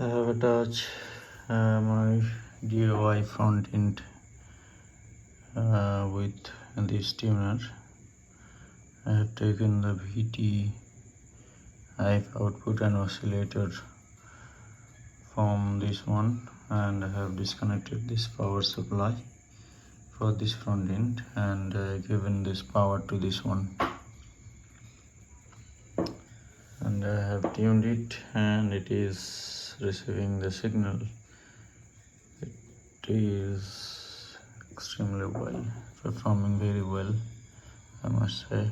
I have attached my DIY front end with this tuner. I have taken the VT high output and oscillator from this one, and I have disconnected this power supply for this front end and given this power to this one, and I have tuned it and it is receiving the signal. It is extremely well, performing very well, I must say.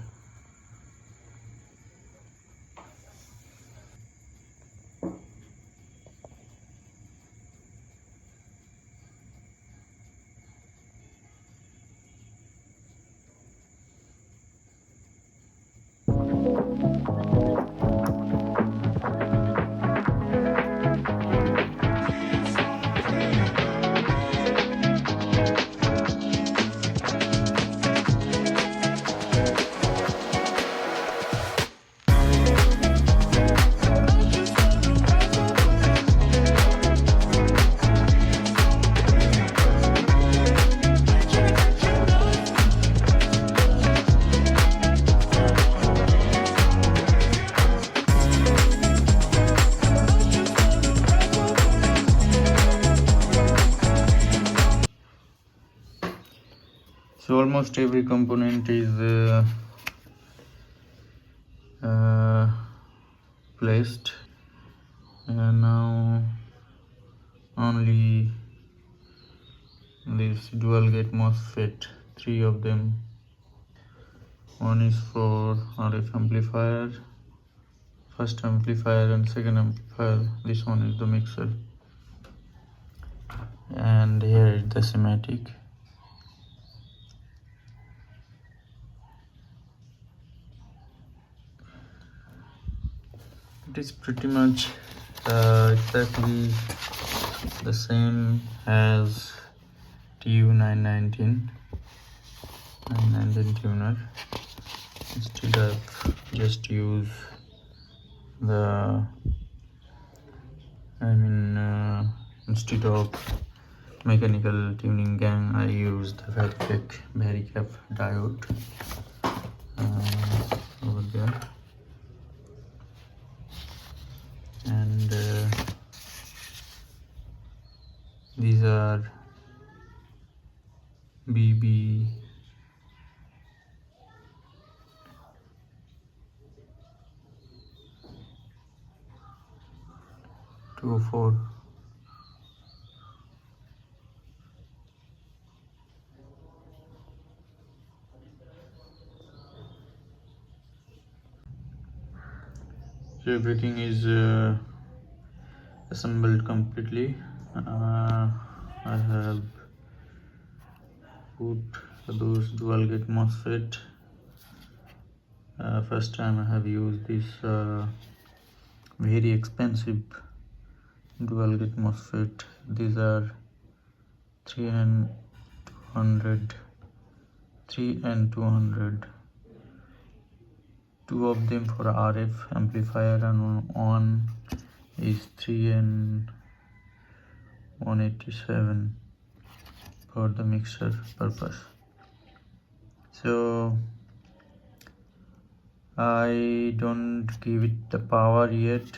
So almost every component is placed, and now only this dual gate MOSFET, 3 of them. One is for RF amplifier, first amplifier and second amplifier. This one is the mixer, and here is the schematic. It is pretty much exactly the same as TU919 tuner. Instead of just use the instead of mechanical tuning gang, I use the VARICAP diode over there. And these are BB 204. So everything is assembled completely. I have put those dual gate MOSFET. First time I have used this very expensive dual gate MOSFET. These are 3 and 200. 2 of them for RF amplifier, and one is 3 and 187 for the mixer purpose. So I don't give it the power yet.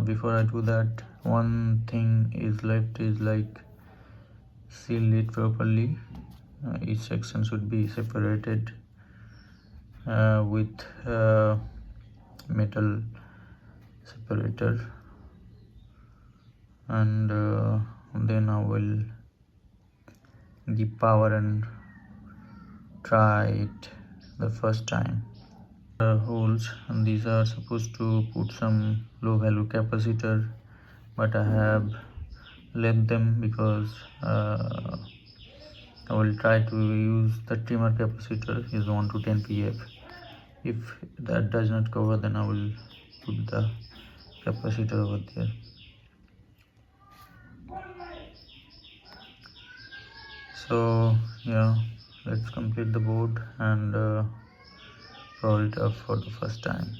Before I do that, one thing is left is like seal it properly. Each section should be separated with metal separator, and then I will give power and try it the first time. Holes, and these are supposed to put some low value capacitor, but I have left them because I will try to use the trimmer capacitor, is 1 to 10 pf. If that does not cover, then I will put the capacitor over there. So yeah, let's complete the board and roll it up for the first time.